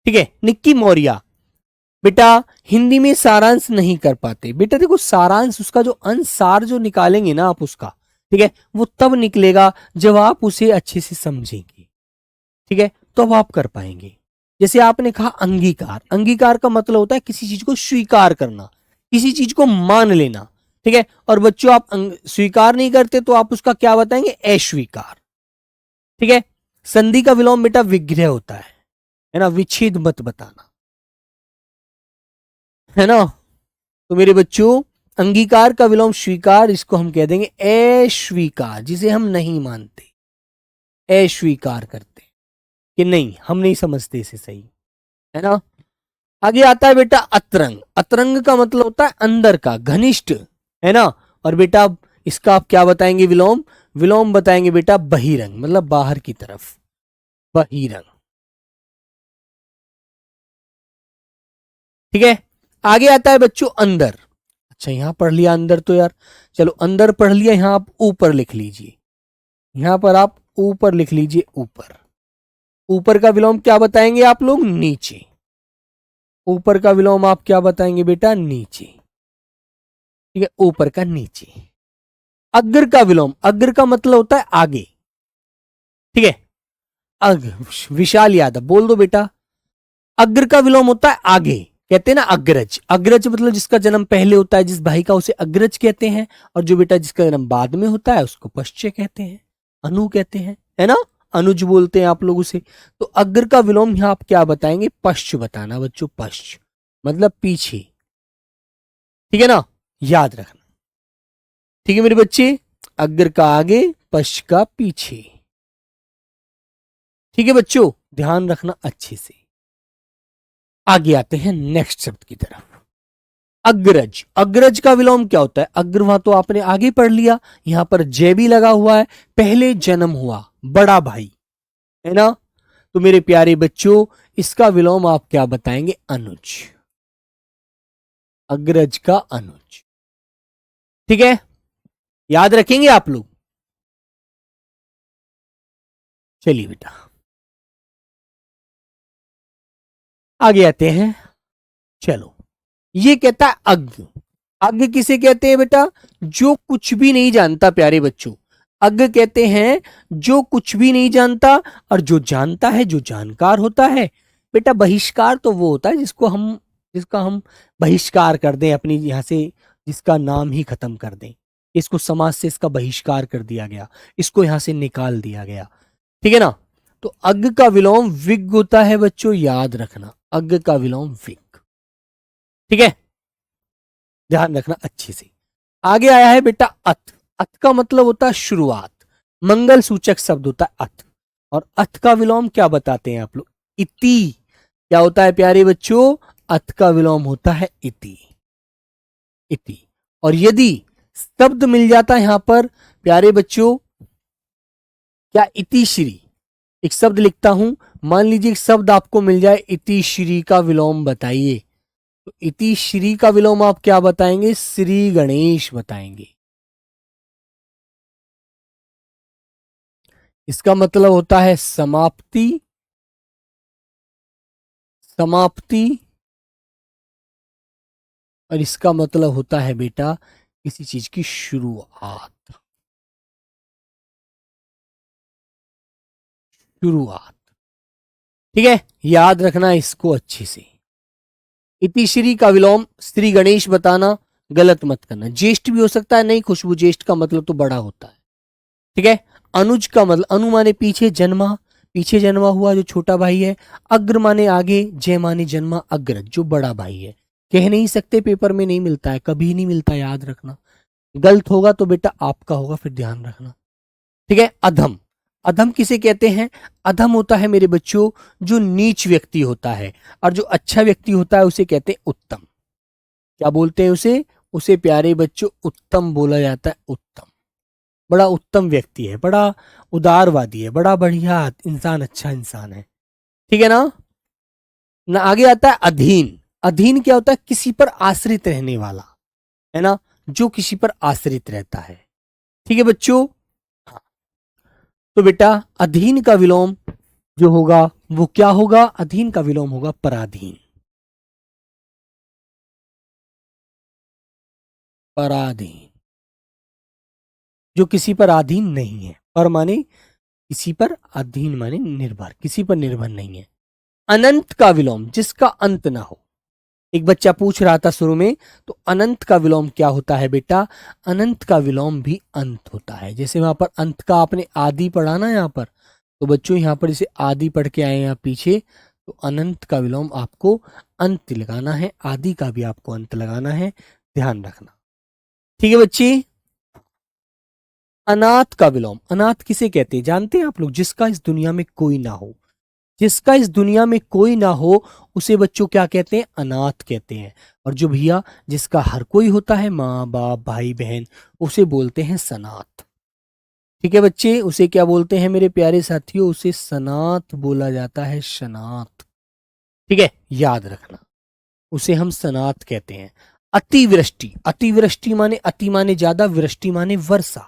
ठीक है। निक्की मौर्य, बेटा हिंदी में सारांश नहीं कर पाते। बेटा देखो सारांश, उसका जो अंसार जो निकालेंगे ना आप उसका, ठीक है, वो तब निकलेगा जब आप उसे अच्छे से समझेंगे, ठीक है, तो अब आप कर पाएंगे। जैसे आपने कहा अंगीकार, अंगीकार का मतलब होता है किसी चीज को स्वीकार करना, किसी चीज को मान लेना, ठीक है। और बच्चों आप स्वीकार नहीं करते तो आप उसका क्या बताएंगे? अस्वीकार, ठीक है। संधि का विलोम बेटा विग्रह होता है ना, विच्छेद मत बताना, है ना। तो मेरे बच्चों अंगीकार का विलोम स्वीकार, इसको हम कह देंगे अस्वीकार, जिसे हम नहीं मानते, अस्वीकार करते कि नहीं हम नहीं समझते इसे सही, है ना। आगे आता है बेटा अतरंग। अतरंग का मतलब होता है अंदर का, घनिष्ठ, है ना। और बेटा इसका आप क्या बताएंगे विलोम? विलोम बताएंगे बेटा बहिरंग, मतलब बाहर की तरफ, बहिरंग। ठीक है। आगे आता है बच्चों अंदर। अच्छा यहां पढ़ लिया अंदर तो यार, चलो अंदर पढ़ लिया, यहां आप ऊपर लिख लीजिए, यहां पर आप ऊपर लिख लीजिए, ऊपर। ऊपर का विलोम क्या बताएंगे आप लोग? नीचे। ऊपर का विलोम आप क्या बताएंगे बेटा? नीचे, ठीक है, ऊपर का नीचे। अग्र का विलोम, अग्र का मतलब होता है आगे, ठीक है। अग, विशाल यादव बोल दो बेटा। अग्र का विलोम होता है आगे, कहते हैं ना अग्रज। अग्रज मतलब जिसका जन्म पहले होता है, जिस भाई का, उसे अग्रज कहते हैं। और जो बेटा जिसका जन्म बाद में होता है उसको पश्च कहते हैं, अनु कहते हैं, है ना, अनुज बोलते हैं आप लोग उसे। तो अग्र का विलोम यहां आप क्या बताएंगे? पश्च बताना बच्चों, पश्च मतलब पीछे, ठीक है ना, याद रखना। ठीक है मेरे बच्चे, अग्र का आगे, पश्च का पीछे। ठीक है बच्चों, ध्यान रखना अच्छे से। आगे आते हैं नेक्स्ट शब्द की तरफ। अग्रज। अग्रज का विलोम क्या होता है? अग्र वहां तो आपने आगे पढ़ लिया, यहां पर जय भी लगा हुआ है, पहले जन्म हुआ, बड़ा भाई, है ना। तो मेरे प्यारे बच्चों इसका विलोम आप क्या बताएंगे? अनुज, अग्रज का अनुज। ठीक है, याद रखेंगे आप लोग। चलिए बेटा आगे आते हैं। चलो, ये कहता है अज्ञ। अज्ञ किसे कहते हैं बेटा? जो कुछ भी नहीं जानता। प्यारे बच्चों, अज्ञ कहते हैं जो कुछ भी नहीं जानता, और जो जानता है, जो जानकार होता है। बेटा बहिष्कार तो वो होता है जिसका हम बहिष्कार कर दें अपनी यहां से, जिसका नाम ही खत्म कर दें। इसको समाज से इसका बहिष्कार कर दिया गया, इसको यहां से निकाल दिया गया। ठीक है ना? तो अज्ञ का विलोम विज्ञ होता है बच्चों, याद रखना, अज्ञ का विलोम विज्ञ। ठीक है, ध्यान रखना अच्छे से। आगे आया है बेटा अथ। अथ का मतलब होता है शुरुआत, मंगल सूचक शब्द होता है अथ। और अथ का विलोम क्या बताते हैं आप लोग? इति। क्या होता है प्यारे बच्चों? अथ का विलोम होता है इति। इति। और यदि शब्द मिल जाता है यहां पर प्यारे बच्चों, क्या इति श्री, एक शब्द लिखता हूं, मान लीजिए एक शब्द आपको मिल जाए, इति श्री का विलोम बताइए। तो इति श्री का विलोम आप क्या बताएंगे? श्री गणेश बताएंगे। इसका मतलब होता है समाप्ति, समाप्ति। और इसका मतलब होता है बेटा किसी चीज की शुरुआत, शुरुआत। ठीक है, याद रखना इसको अच्छे से। इतिश्री का विलोम श्री गणेश बताना, गलत मत करना। ज्येष्ठ भी हो सकता है, नहीं खुशबू, ज्येष्ठ का मतलब तो बड़ा होता है। ठीक है, अनुज का मतलब, अनु माने पीछे जन्मा, पीछे जन्मा हुआ जो छोटा भाई है। अग्र माने आगे, जय माने जन्मा, अग्रज जो बड़ा भाई है। कह नहीं सकते, पेपर में नहीं मिलता है, कभी नहीं मिलता, याद रखना। गलत होगा तो बेटा आपका होगा, फिर ध्यान रखना। ठीक है, अधम। अधम किसे कहते हैं? अधम होता है मेरे बच्चों जो नीच व्यक्ति होता है, और जो अच्छा व्यक्ति होता है उसे कहते हैं उत्तम। क्या बोलते हैं उसे? उसे प्यारे बच्चों उत्तम बोला जाता है। उत्तम, बड़ा उत्तम व्यक्ति है, बड़ा उदारवादी है, बड़ा बढ़िया इंसान, अच्छा इंसान है। ठीक है ना? आगे आता है अधीन। अधीन क्या होता है? किसी पर आश्रित रहने वाला, है ना, जो किसी पर आश्रित रहता है। ठीक है बच्चों? हाँ। तो बेटा अधीन का विलोम जो होगा वो क्या होगा? अधीन का विलोम होगा पराधीन। पराधीन, जो किसी पर अधीन नहीं है। पर माने किसी पर, अधीन माने निर्भर, किसी पर निर्भर नहीं है। अनंत का विलोम, जिसका अंत ना हो। एक बच्चा पूछ रहा था शुरू में, तो अनंत का विलोम क्या होता है बेटा? अनंत का विलोम भी अंत होता है। जैसे वहां पर अंत का आपने आदि पढ़ा ना यहाँ पर, तो बच्चों यहाँ पर इसे आदि पढ़ के आए यहाँ पीछे, तो अनंत का विलोम आपको अंत लगाना है, आदि का भी आपको अंत लगाना है, ध्यान रखना। ठीक है बच्चे? अनाथ का विलोम, अनाथ किसे कहते हैं जानते हैं आप लोग? जिसका इस दुनिया में कोई ना हो, जिसका इस दुनिया में कोई ना हो उसे बच्चों क्या कहते हैं? अनाथ कहते हैं। और जो भैया जिसका हर कोई होता है, माँ बाप भाई बहन, उसे बोलते हैं सनाथ। ठीक है बच्चे, उसे क्या बोलते हैं मेरे प्यारे साथियों? उसे सनाथ बोला जाता है, सनाथ। ठीक है, याद रखना, उसे हम सनाथ कहते हैं। अतिवृष्टि, अतिवृष्टि माने, अति माने ज्यादा, वृष्टि माने वर्षा,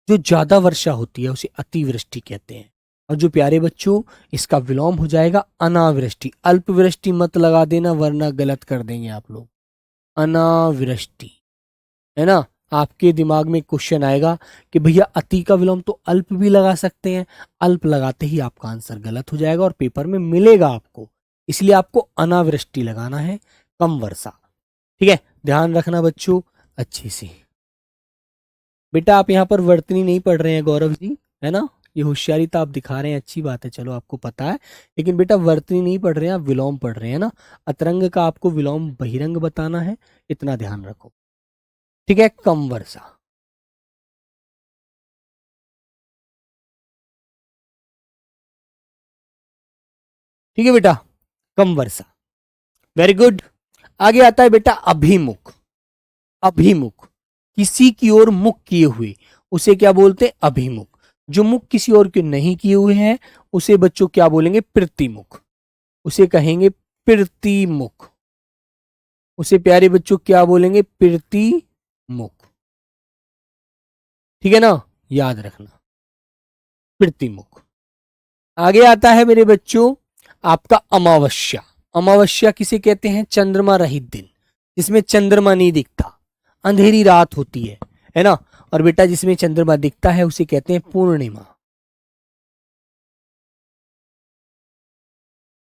जो ज्यादा वर्षा होती है उसे अतिवृष्टि कहते हैं। और जो प्यारे बच्चों इसका विलोम हो जाएगा अनावृष्टि। अल्पवृष्टि मत लगा देना वरना गलत कर देंगे आप लोग। अनावृष्टि, है ना? आपके दिमाग में क्वेश्चन आएगा कि भैया अति का विलोम तो अल्प भी लगा सकते हैं, अल्प लगाते ही आपका आंसर गलत हो जाएगा और पेपर में मिलेगा आपको। इसलिए आपको अनावृष्टि लगाना है, कम वर्षा। ठीक है, ध्यान रखना बच्चों अच्छे से। बेटा आप यहाँ पर वर्तनी नहीं पढ़ रहे हैं गौरव जी, है ना? ये होशियारी तो आप दिखा रहे हैं, अच्छी बात है, चलो आपको पता है। लेकिन बेटा वर्तनी नहीं पढ़ रहे हैं आप, विलोम पढ़ रहे हैं ना। अतरंग का आपको विलोम बहिरंग बताना है, इतना ध्यान रखो। ठीक है, कम वर्षा। ठीक है बेटा, कम वर्षा, वेरी गुड। आगे आता है बेटा अभिमुख। अभिमुख, किसी की ओर मुख किए हुए, उसे क्या बोलते हैं? अभिमुख। जो मुख किसी और के नहीं किए हुए हैं उसे बच्चों क्या बोलेंगे? प्रतिमुख। उसे कहेंगे पिरतिमुख। उसे प्यारे बच्चों क्या बोलेंगे? पिरतिमुख। ठीक है ना, याद रखना, पिरतिमुख। आगे आता है मेरे बच्चों आपका अमावस्या। अमावस्या किसे कहते हैं? चंद्रमा रहित दिन, जिसमें चंद्रमा नहीं दिखता, अंधेरी रात होती है ना। और बेटा जिसमें चंद्रमा दिखता है उसे कहते हैं पूर्णिमा।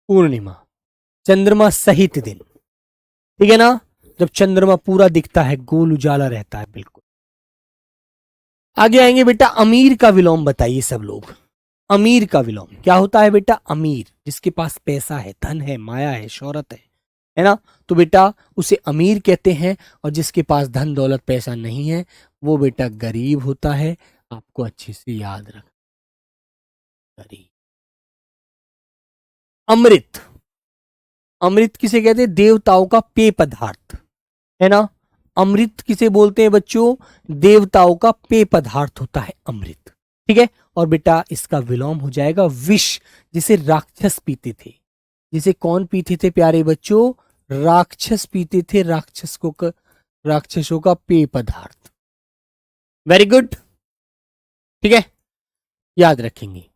पूर्णिमा, चंद्रमा सहित दिन, ठीक है ना, जब चंद्रमा पूरा दिखता है, गोल उजाला रहता है बिल्कुल। आगे आएंगे बेटा अमीर का विलोम बताइए सब लोग। अमीर का विलोम क्या होता है बेटा? अमीर जिसके पास पैसा है, धन है, माया है, शोहरत है ना, तो बेटा उसे अमीर कहते हैं। और जिसके पास धन दौलत पैसा नहीं है वो बेटा गरीब होता है। आपको अच्छे से याद रख, गरीब। अमृत, अमृत किसे कहते हैं? देवताओं का पेय पदार्थ, है ना। अमृत किसे बोलते हैं बच्चों? देवताओं का पेय पदार्थ होता है अमृत, ठीक है। और बेटा इसका विलोम हो जाएगा विष, जिसे राक्षस पीते थे। जिसे कौन पीते थे प्यारे बच्चों? राक्षस पीते थे, राक्षसों का पेय पदार्थ। वेरी गुड, ठीक है, याद रखेंगे।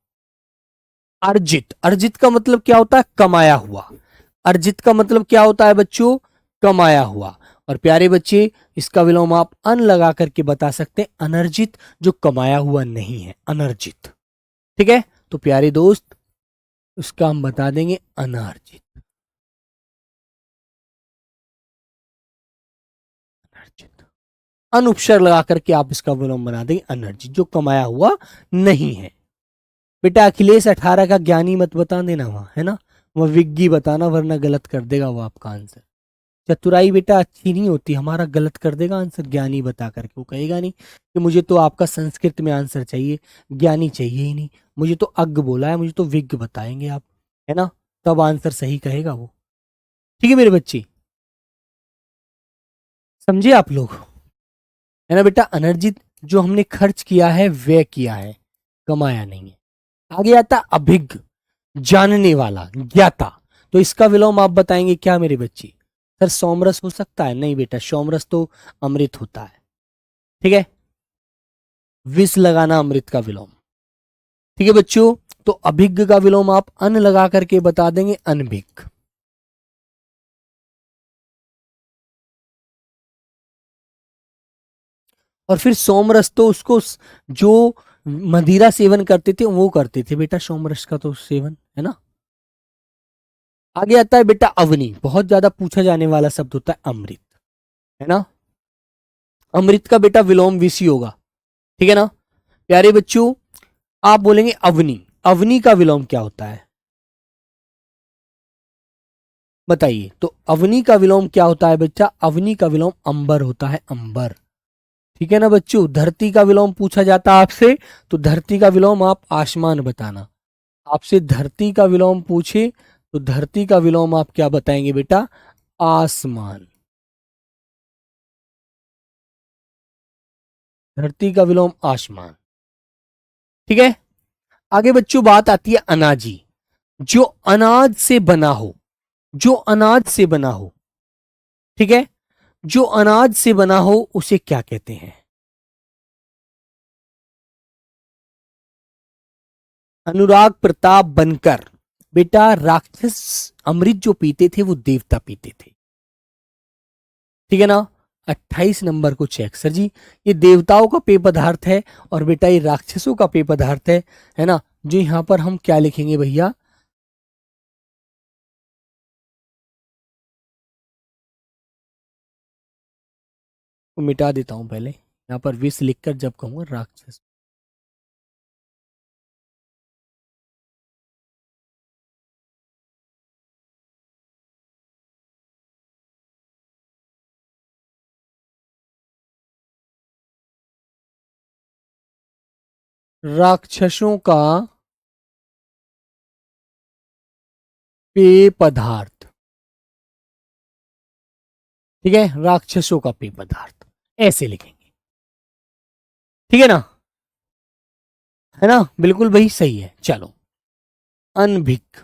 अर्जित, अर्जित का मतलब क्या होता है? कमाया हुआ। अर्जित का मतलब क्या होता है बच्चों? कमाया हुआ। और प्यारे बच्चे इसका विलोम आप अन लगा करके बता सकते हैं, अनर्जित, जो कमाया हुआ नहीं है, अनर्जित, ठीक है। तो प्यारे दोस्त इसका हम बता देंगे अनर्जित। अनर्जित, अनुपसर्ग लगा करके आप इसका विलोम बना देंगे अनर्जित, जो कमाया हुआ नहीं है। बेटा अखिलेश 18 का ज्ञानी मत बता देना वहां, है ना, वह विज्ञी बताना, वरना गलत कर देगा वो आपका आंसर। चतुराई बेटा अच्छी नहीं होती, हमारा गलत कर देगा आंसर ज्ञानी बता करके। वो कहेगा नहीं कि मुझे तो आपका संस्कृत में आंसर चाहिए, ज्ञानी चाहिए ही नहीं, मुझे तो अज्ञ बोला है, मुझे तो विज्ञ बताएंगे आप, है ना, तब आंसर सही कहेगा वो। ठीक है मेरे बच्चे, समझे आप लोग, है ना बेटा। अनर्जित जो हमने खर्च किया है, व्यय किया है, कमाया नहीं है। आगे आता अभिज्ञ, जानने वाला, ज्ञाता। तो इसका विलोम आप बताएंगे क्या मेरे बच्चे? सर सोमरस हो सकता है? नहीं बेटा, सोमरस तो अमृत होता है, ठीक है। विष लगाना अमृत का विलोम, ठीक है बच्चों। तो अभिज्ञ का विलोम आप अन लगा करके बता देंगे अनभिज्ञ। और फिर सोमरस तो उसको जो मदिरा सेवन करते थे वो करते थे बेटा, सोमरस का तो सेवन, है ना। आगे आता है बेटा अवनी, बहुत ज्यादा पूछा जाने वाला शब्द होता है अमृत, है ना। अमृत का बेटा विलोम विषी होगा, ठीक है ना। प्यारे बच्चों आप बोलेंगे अवनी, अवनी का विलोम क्या होता है बताइए? तो अवनी का विलोम क्या होता है बच्चा? अवनी का विलोम अंबर होता है, अंबर, ठीक है ना बच्चों। धरती का विलोम पूछा जाता है आपसे, तो धरती का विलोम आप आसमान बताना। आपसे धरती का विलोम पूछे तो धरती का विलोम आप क्या बताएंगे बेटा? आसमान। धरती का विलोम आसमान, ठीक है। आगे बच्चों बात आती है अनाजी, जो अनाज से बना हो, जो अनाज से बना हो, ठीक है, जो अनाज से बना हो उसे क्या कहते हैं? अनुराग प्रताप बनकर, बेटा राक्षस अमृत जो पीते थे वो देवता पीते थे, ठीक है ना। 28 नंबर को चेक सर जी, ये देवताओं का पेय पदार्थ है और बेटा ये राक्षसों का पेय पदार्थ है ना। जो यहां पर हम क्या लिखेंगे भैया? तो मिटा देता हूं पहले, यहां पर विष लिखकर जब कहूंगा राक्षस। राक्षसों का पेय पदार्थ, ठीक है, राक्षसों का पेय पदार्थ ऐसे लिखेंगे, ठीक है ना, है ना, बिल्कुल भाई सही है। चलो अनभिज्ञ,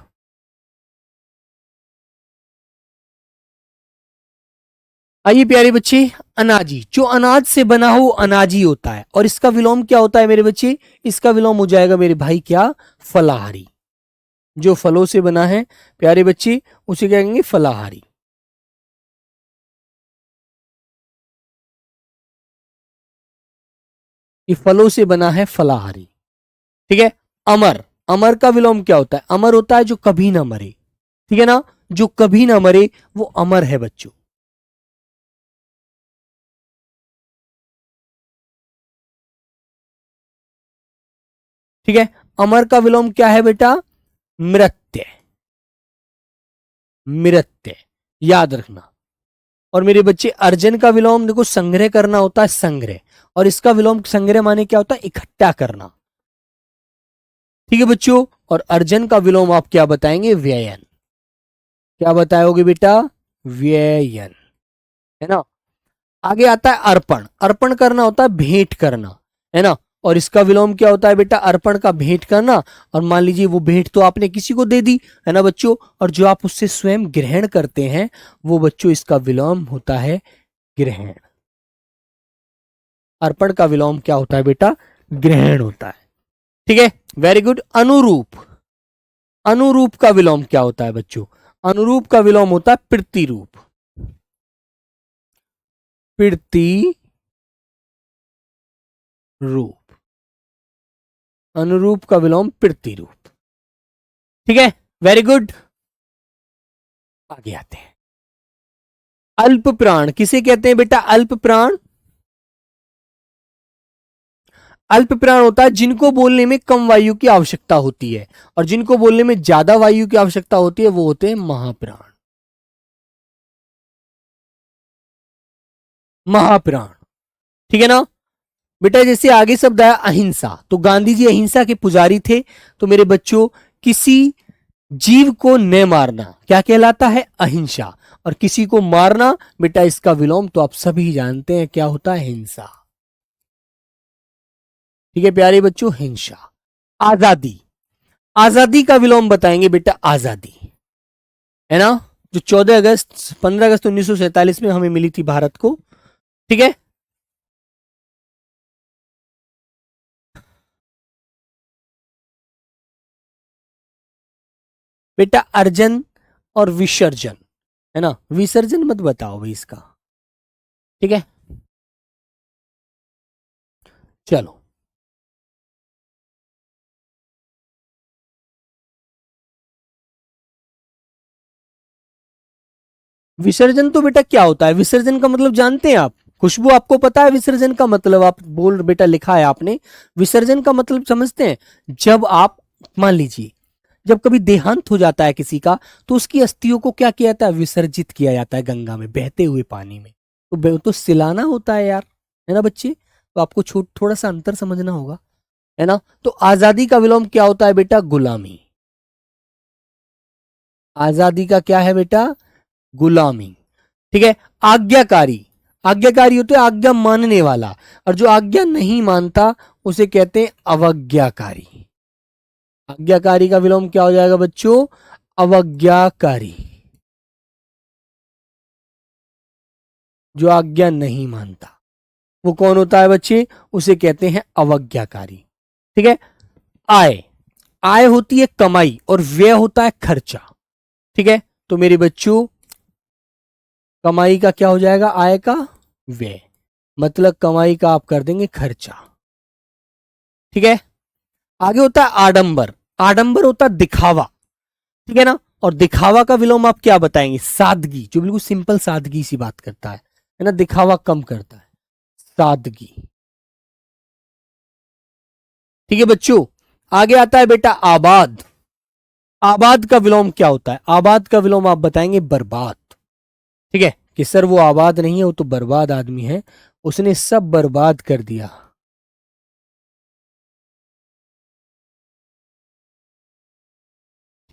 आइए प्यारे बच्चे, अनाजी, जो अनाज से बना हो वो अनाजी होता है, और इसका विलोम क्या होता है मेरे बच्चे? इसका विलोम हो जाएगा मेरे भाई क्या? फलाहारी। जो फलों से बना है प्यारे बच्चे, उसे क्या कहेंगे? फलाहारी। ये फलों से बना है, फलाहारी। ठीक है। अमर, अमर का विलोम क्या होता है? अमर होता है जो कभी ना मरे। ठीक है ना, जो कभी ना मरे वो अमर है बच्चों। ठीक है। अमर का विलोम क्या है बेटा? मृत्य। मृत्य, याद रखना। और मेरे बच्चे, अर्जन का विलोम देखो संग्रह करना होता है, संग्रह। और इसका विलोम संग्रह माने क्या होता है? इकट्ठा करना। ठीक है बच्चों। और अर्जन का विलोम आप क्या बताएंगे? व्ययन। क्या बताओगे बेटा? व्ययन, है ना। आगे आता है अर्पण। अर्पण करना होता है भेंट करना, है ना। और इसका विलोम क्या होता है बेटा? अर्पण का भेंट करना। और मान लीजिए वो भेंट तो आपने किसी को दे दी, है ना बच्चों, और जो आप उससे स्वयं ग्रहण करते हैं वो बच्चों इसका विलोम होता है ग्रहण। अर्पण का विलोम क्या होता है बेटा? ग्रहण होता है। ठीक है, वेरी गुड। अनुरूप, अनुरूप का विलोम क्या होता है बच्चों? अनुरूप का विलोम होता है प्रतिरूप। प्रति रूप, अनुरूप का विलोम प्रतिरूप। ठीक है, वेरी गुड। आगे आते हैं। अल्प प्राण किसे कहते हैं बेटा? अल्प प्राण, अल्प प्राण होता है जिनको बोलने में कम वायु की आवश्यकता होती है, और जिनको बोलने में ज्यादा वायु की आवश्यकता होती है वो होते हैं महाप्राण। महाप्राण, ठीक है ना बेटा। जैसे आगे शब्द आया अहिंसा, तो गांधी जी अहिंसा के पुजारी थे। तो मेरे बच्चों, किसी जीव को न मारना क्या कहलाता है? अहिंसा। और किसी को मारना बेटा, इसका विलोम तो आप सभी जानते हैं क्या होता है? हिंसा। ठीक है प्यारे बच्चों, हिंसा। आजादी, आजादी का विलोम बताएंगे बेटा, आजादी, है ना, जो 14 अगस्त 15 अगस्त 1947 में हमें मिली थी भारत को। ठीक है। बेटा अर्जन और विसर्जन, है ना। विसर्जन मत बताओ भाई इसका। ठीक है, चलो। विसर्जन तो बेटा क्या होता है? विसर्जन का मतलब जानते हैं आप? खुशबू, आपको पता है विसर्जन का मतलब? आप बोल बेटा, लिखा है आपने। विसर्जन का मतलब समझते हैं? जब आप, मान लीजिए जब कभी देहांत हो जाता है किसी का, तो उसकी अस्थियों को क्या किया जाता है? विसर्जित किया जाता है गंगा में, बहते हुए पानी में। तो सिलाना होता है यार, है ना बच्चे। तो आपको थोड़ा सा अंतर समझना होगा, है ना। तो आजादी का विलोम क्या होता है बेटा? गुलामी। आजादी का क्या है बेटा? गुलामी। ठीक है। आज्ञाकारी, आज्ञाकारी होते हैं आज्ञा मानने वाला, और जो आज्ञा नहीं मानता उसे कहते हैं अवज्ञाकारी। आज्ञाकारी का विलोम क्या हो जाएगा बच्चों? अवज्ञाकारी। जो आज्ञा नहीं मानता वो कौन होता है बच्चे? उसे कहते हैं अवज्ञाकारी। ठीक है। आय, आय होती है कमाई, और व्यय होता है खर्चा। ठीक है। तो मेरे बच्चों, कमाई का क्या हो जाएगा? आय का व्यय, मतलब कमाई का आप कर देंगे खर्चा। ठीक है। आगे होता है आडंबर। आडंबर होता है दिखावा। ठीक है ना। और दिखावा का विलोम आप क्या बताएंगे? सादगी, जो बिल्कुल सिंपल सादगी सी बात करता है ना, दिखावा कम करता है, सादगी। ठीक है बच्चों। आगे आता है बेटा आबाद। आबाद का विलोम क्या होता है? आबाद का विलोम आप बताएंगे बर्बाद। ठीक है, कि सर वो आबाद नहीं है, वो तो बर्बाद आदमी है, उसने सब बर्बाद कर दिया।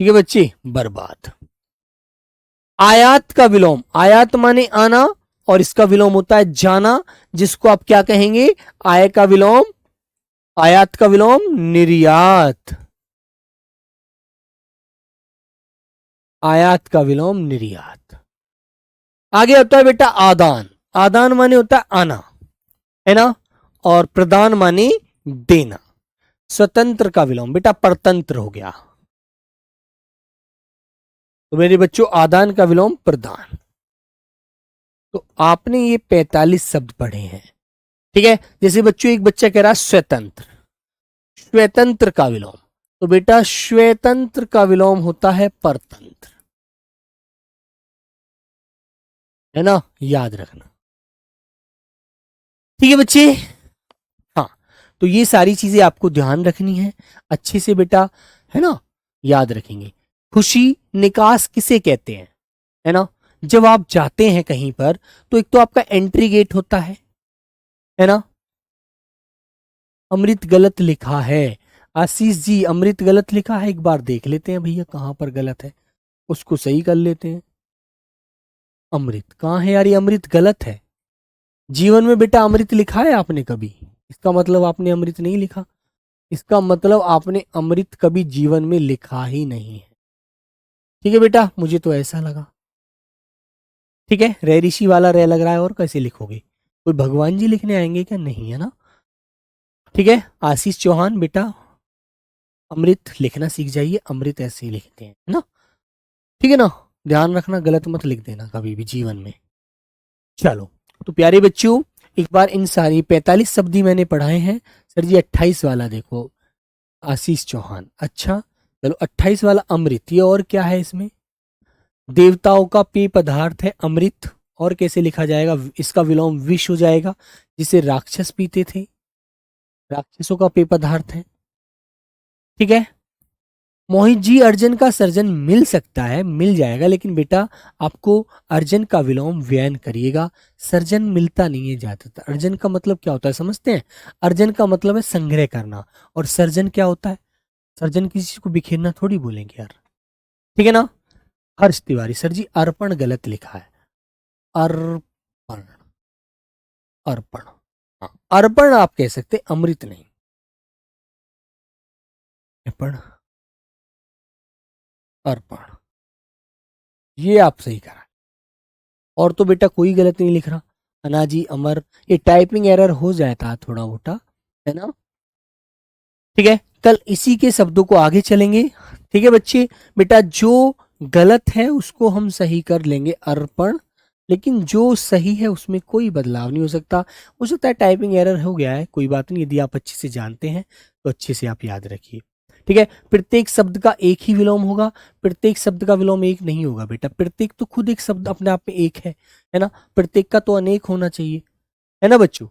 ठीक है बच्चे, बर्बाद। आयात का विलोम, आयात माने आना, और इसका विलोम होता है जाना, जिसको आप क्या कहेंगे? आय का विलोम, आयात का विलोम निर्यात। आयात का विलोम निर्यात। आगे होता है बेटा आदान। आदान माने होता है आना, है ना, और प्रदान माने देना। स्वतंत्र का विलोम बेटा परतंत्र हो गया। तो मेरे बच्चों आदान का विलोम प्रदान। तो आपने ये 45 शब्द पढ़े हैं, ठीक है। जैसे बच्चों एक बच्चा कह रहा है स्वतंत्र, स्वतंत्र का विलोम, तो बेटा स्वतंत्र का विलोम होता है परतंत्र, है ना, याद रखना। ठीक है बच्चे, हाँ। तो ये सारी चीजें आपको ध्यान रखनी है अच्छे से बेटा, है ना, याद रखेंगे। खुशी निकास किसे कहते हैं, है ना। जब आप जाते हैं कहीं पर तो एक तो आपका एंट्री गेट होता है ना। अमृत गलत लिखा है, आशीष जी अमृत गलत लिखा है, एक बार देख लेते हैं भैया कहां पर गलत है, उसको सही कर लेते हैं। अमृत कहाँ है यार, ये अमृत गलत है। जीवन में बेटा अमृत लिखा है आपने कभी? इसका मतलब आपने अमृत नहीं लिखा, इसका मतलब आपने अमृत कभी जीवन में लिखा ही नहीं है। ठीक है बेटा, मुझे तो ऐसा लगा। ठीक है, रे ऋषि वाला रे लग रहा है, और कैसे लिखोगे? कोई भगवान जी लिखने आएंगे क्या? नहीं, है ना। ठीक है, आशीष चौहान बेटा अमृत लिखना सीख जाइए, अमृत ऐसे ही लिखते हैं, है ना। ठीक है ना, ध्यान रखना, गलत मत लिख देना कभी भी जीवन में। चलो, तो प्यारे बच्चों एक बार इन सारी 45 शब्द ही मैंने पढ़ाए हैं। सर जी 28 वाला देखो, आशीष चौहान, अच्छा चलो 28 वाला अमृत, ये और क्या है इसमें? देवताओं का पेय पदार्थ है अमृत, और कैसे लिखा जाएगा? इसका विलोम विष हो जाएगा, जिसे राक्षस पीते थे, राक्षसों का पेय पदार्थ है। ठीक है मोहित जी, अर्जन का सर्जन मिल सकता है, मिल जाएगा, लेकिन बेटा आपको अर्जन का विलोम व्ययन करिएगा। सर्जन मिलता नहीं है ज्यादातर। अर्जन का मतलब क्या होता है समझते हैं? अर्जन का मतलब है संग्रह करना, और सर्जन क्या होता है? सर्जन किसी चीज को बिखेरना थोड़ी बोलेंगे यार। ठीक है ना। हर्ष तिवारी, सर जी अर्पण गलत लिखा है, अर्पण, अर्पण, हाँ अर्पण आप कह सकते, अमृत नहीं। अर्पण, अर्पण, ये आप सही करा। और तो बेटा कोई गलत नहीं लिख रहा। अनाजी अमर, ये टाइपिंग एरर हो जाता है थोड़ा मोटा, है ना। ठीक है, कल इसी के शब्दों को आगे चलेंगे। ठीक है बच्चे, बेटा जो गलत है उसको हम सही कर लेंगे, अर्पण, लेकिन जो सही है उसमें कोई बदलाव नहीं हो सकता है टाइपिंग एरर हो गया है, कोई बात नहीं, यदि आप अच्छे से जानते हैं तो अच्छे से आप याद रखिए। ठीक है, प्रत्येक शब्द का एक ही विलोम होगा, प्रत्येक शब्द का विलोम एक नहीं होगा बेटा। प्रत्येक तो खुद एक शब्द अपने आप में एक है ना, प्रत्येक का तो अनेक होना चाहिए, है ना बच्चों।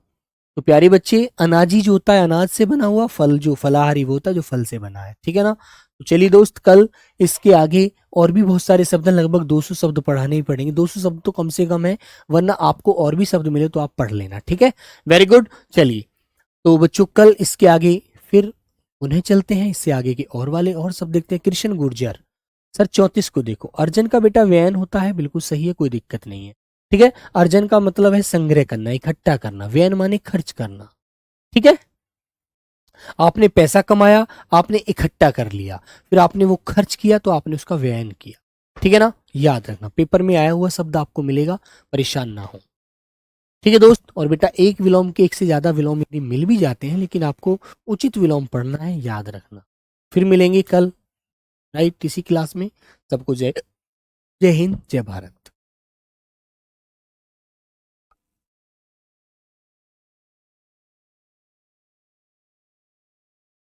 तो प्यारे बच्चे, अनाजी जो होता है अनाज से बना हुआ, फल जो फलाहारी वो होता है जो फल से बना है, ठीक है ना। तो चलिए दोस्त, कल इसके आगे और भी बहुत सारे शब्द हैं, लगभग 200 शब्द पढ़ाने ही पड़ेंगे। 200 शब्द तो कम से कम है, वरना आपको और भी शब्द मिले तो आप पढ़ लेना, ठीक है। वेरी गुड, चलिए तो बच्चों कल इसके आगे फिर उन्हें चलते हैं, इससे आगे के और वाले और शब्द देखते हैं। कृष्ण गुर्जर, सर 34 को देखो, अर्जन का बेटा व्ययन होता है, बिल्कुल सही है, कोई दिक्कत नहीं है। ठीक है, अर्जन का मतलब है संग्रह करना, इकट्ठा करना, व्ययन माने खर्च करना। ठीक है, आपने पैसा कमाया, आपने इकट्ठा कर लिया, फिर आपने वो खर्च किया तो आपने उसका व्ययन किया। ठीक है ना, याद रखना, पेपर में आया हुआ शब्द आपको मिलेगा, परेशान ना हो। ठीक है दोस्त, और बेटा एक विलोम के एक से ज्यादा विलोम यदि मिल भी जाते हैं, लेकिन आपको उचित विलोम पढ़ना है, याद रखना। फिर मिलेंगे कल राइट इसी क्लास में। सबको जय, जय हिंद, जय भारत।